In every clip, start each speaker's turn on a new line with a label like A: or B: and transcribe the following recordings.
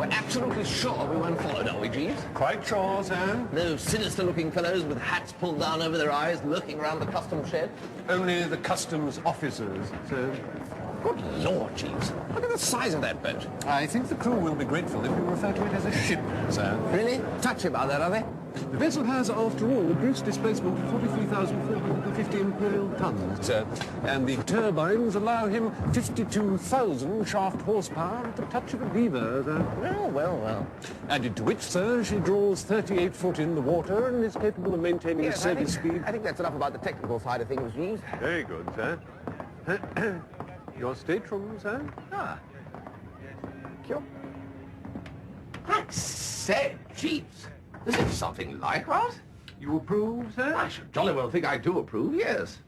A: We're absolutely sure we weren't followed, are we, Jeeves?
B: Quite sure, sir.
A: No sinister-looking fellows with hats pulled down over their eyes lurking around the customs shed?
B: Only the customs officers, sir.
A: Good Lord, Jeeves. Look at the size of that boat.
B: I think the crew will be grateful if you refer to it as a ship, sir.
A: Really? Touchy about that, are they?
B: The vessel has, after all, a gross displacement of 43,450 imperial tons, sir. And the turbines allow him 52,000 shaft horsepower at the touch of a lever, sir.
A: Well, well, well.
B: Added to which, sir, she draws 38 foot in the water and is capable of maintaining a service speed.
A: I think that's enough about the technical side of things, Jeeves.
B: Very good, sir. Your stateroom, sir?
A: Ah. Thank you. I say, Jeeves, is it something like that?
B: You approve, sir?
A: I should jolly well think I do approve, yes.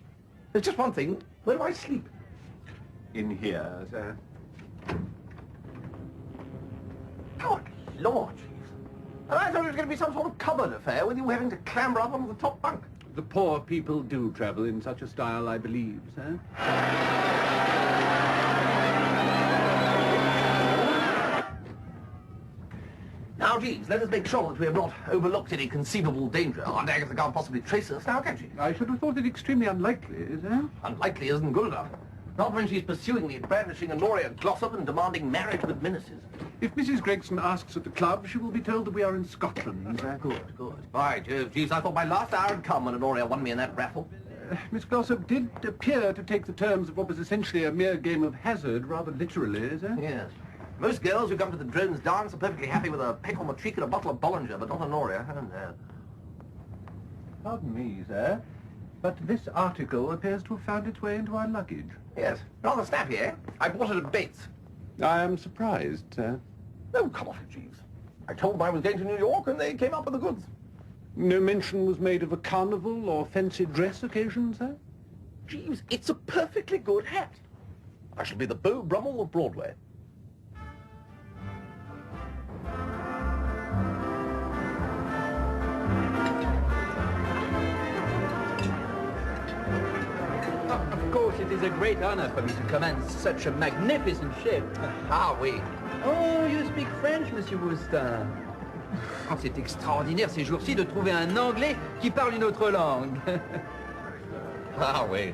A: There's just one thing. Where do I sleep?
B: In here, sir.
A: Good Lord, Jeeves. And I thought it was going to be some sort of cupboard affair with you having to clamber up onto the top bunk.
B: The poor people do travel in such a style, I believe, sir.
A: Now, Jeeves, let us make sure that we have not overlooked any conceivable danger. Aunt Agatha can't possibly trace us now, can she?
B: I should have thought it extremely unlikely, sir.
A: Unlikely isn't good enough. Not when she's pursuing me, brandishing Honoria Glossop and demanding marriage with menaces.
B: If Mrs. Gregson asks at the club, she will be told that we are in Scotland, sir.
A: Good, good. By Jove, Jeeves, I thought my last hour had come when Honoria won me in that raffle.
B: Miss Glossop did appear to take the terms of what was essentially a mere game of hazard rather literally, sir.
A: Yes. Most girls who come to the drones dance are perfectly happy with a peck on the cheek and a bottle of Bollinger, but not Honoria. Oh, no.
B: Pardon me, sir, but this article appears to have found its way into our luggage.
A: Yes. Rather snappy, eh? I bought it at Bates.
B: I am surprised, sir.
A: Oh, come on, Jeeves. I told them I was going to New York and they came up with the goods.
B: No mention was made of a carnival or fancy dress occasion, sir?
A: Jeeves, it's a perfectly good hat. I shall be the Beau Brummel of Broadway.
C: Of course, it is a great honor for me to command such a magnificent ship.
A: Ah, oui.
C: Oh, you speak French, Monsieur Wooster. Oh, c'est extraordinaire ces jours-ci de trouver un Anglais qui parle une autre langue.
A: Ah, oui.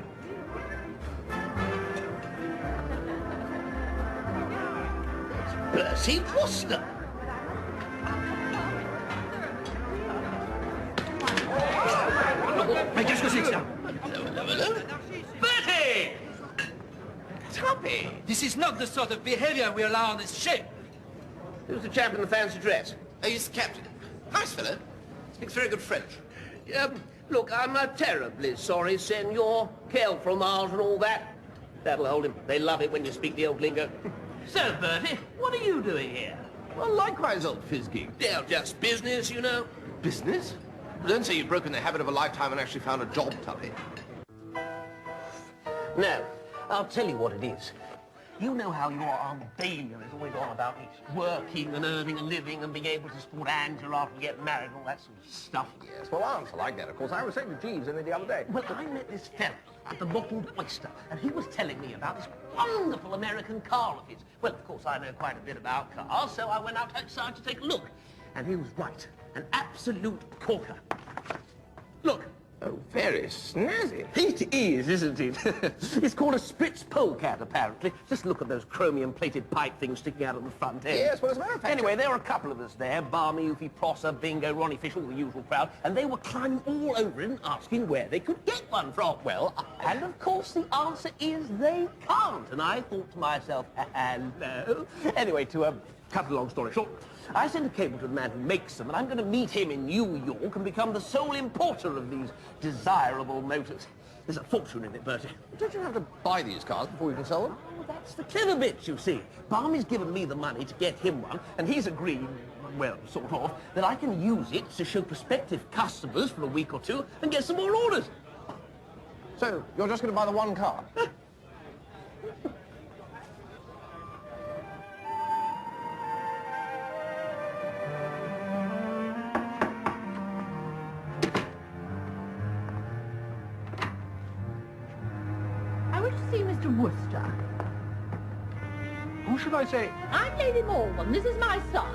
A: Bertie Wooster.
C: Mais qu'est-ce que c'est que ça?
A: Bertie! Tuppy!
C: This is not the sort of behavior we allow on this ship.
A: Who's the chap in the fancy dress? Oh, he's the captain. Nice fellow. Speaks very good French. Look, I'm terribly sorry, senor. Quel fromage and all that. That'll hold him. They love it when you speak the old lingo.
C: So, Bertie, what are you doing here?
A: Well, likewise, old Fizzgig. They're just business, you know.
C: Business?
A: Don't say you've broken the habit of a lifetime and actually found a job, Tuppy. No, I'll tell you what it is. You know how your Aunt Dahlia is always on about working and earning a living and being able to support Angela after we get married and all that sort of stuff. Yes, well, aunts are like that, of course. I was saying to Jeeves only the other day. Well, I met this fella at the Mottled Oyster, and he was telling me about this wonderful American car of his. Well, of course, I know quite a bit about cars, so I went outside to take a look. And he was right. An absolute corker. Look. Oh, very snazzy. It is, isn't it? It's called a Spritz polecat, apparently. Just look at those chromium-plated pipe things sticking out of the front end. Yes, well, as a matter of fact... Anyway, there were a couple of us there. Barmy, Oofy, Prosser, Bingo, Ronnie Fish, all the usual crowd. And they were climbing all over it and asking where they could get one from. Well, and of course the answer is they can't. And I thought to myself, hello. Anyway, to cut a long story short, I sent a cable to the man who makes them, and I'm going to meet him in New York and become the sole importer of these desirable motors. There's a fortune in it, Bertie. Don't you have to buy these cars before you can sell them? Oh, that's the clever bit, you see. Barmy's given me the money to get him one, and he's agreed, well, sort of, that I can use it to show prospective customers for a week or two and get some more orders. So, you're just going to buy the one car?
D: I wish to see Mr. Wooster.
B: Who should I say?
D: I'm Lady Morgan. This is my son.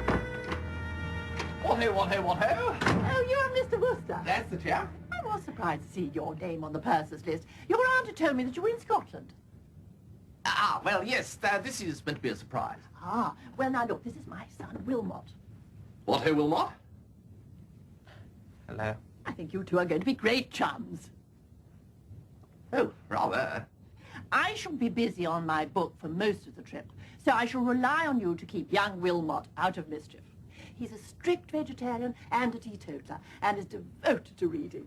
C: What-ho, what-ho, what-ho?
D: Oh, you're Mr. Wooster.
C: That's the chap.
D: I was surprised to see your name on the purser's list. Your aunt had told me that you were in Scotland.
C: Ah, well, yes, this is meant to be a surprise.
D: Ah, well, now, look, this is my son, Wilmot.
C: What-ho, Wilmot?
E: Hello.
D: I think you two are going to be great chums.
C: Oh, rather.
D: I shall be busy on my book for most of the trip, so I shall rely on you to keep young Wilmot out of mischief. He's a strict vegetarian and a teetotaler, and is devoted to reading.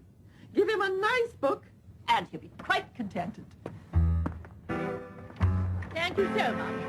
D: Give him a nice book, and he'll be quite contented. Thank you so much.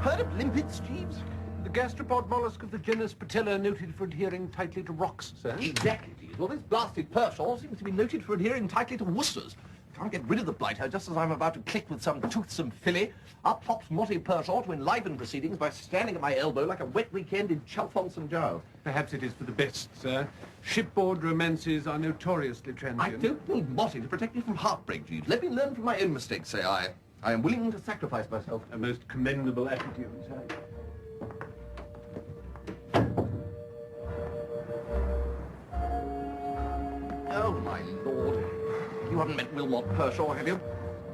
C: Heard of limpets, Jeeves?
B: The gastropod mollusk of the genus Patella, noted for adhering tightly to rocks, sir.
C: Exactly, Jeeves. Well, this blasted Pershaw seems to be noted for adhering tightly to Worcesters. Can't get rid of the blighter just as I'm about to click with some toothsome filly. Up pops Motty Pershaw to enliven proceedings by standing at my elbow like a wet weekend in Chalfont and Joe.
B: Perhaps it is for the best, sir. Shipboard romances are notoriously transient.
C: I don't need Motty to protect me from heartbreak, Jeeves. Let me learn from my own mistakes, say I. I am willing to sacrifice myself.
B: A most commendable attitude, sir.
C: Oh, my Lord. You haven't met Wilmot Pershaw, have you?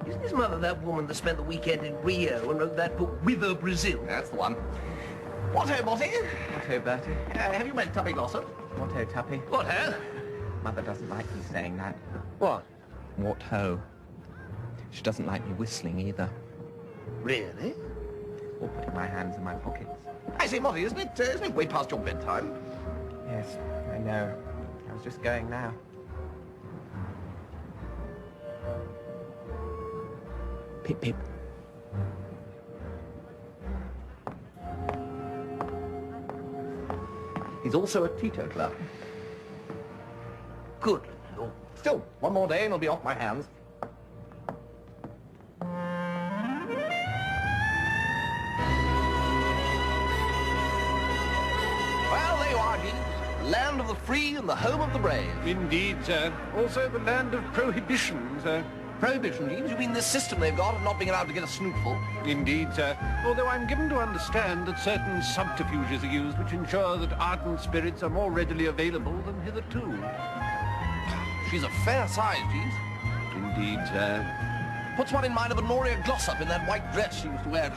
A: Isn't his mother that woman that spent the weekend in Rio and wrote that book, Whither Brazil?
C: That's the one. What-ho, Motty?
E: What-ho, Bertie?
C: Have you met Tuppy Glossop?
E: What-ho, Tuppy?
A: What-ho?
E: Mother doesn't like me saying that.
A: What?
E: What-ho. She doesn't like me whistling either.
A: Really?
E: Or putting my hands in my pockets.
C: I say, Motty, isn't it way past your bedtime?
E: Yes, I know. I was just going now. Pip, pip.
C: He's also a teetotaler.
A: Good.
C: Still, one more day and he'll be off my hands. Well, there you are, Jeeves. Land of the free and the home of the brave.
B: Indeed, sir. Also the land of prohibition, sir.
C: Prohibition, Jeeves? You mean this system they've got of not being allowed to get a snootful?
B: Indeed, sir. Although I'm given to understand that certain subterfuges are used which ensure that ardent spirits are more readily available than hitherto.
C: She's a fair size, Jeeves.
B: Indeed, sir.
C: Puts one in mind of Honoria Glossop in that white dress she used to wear at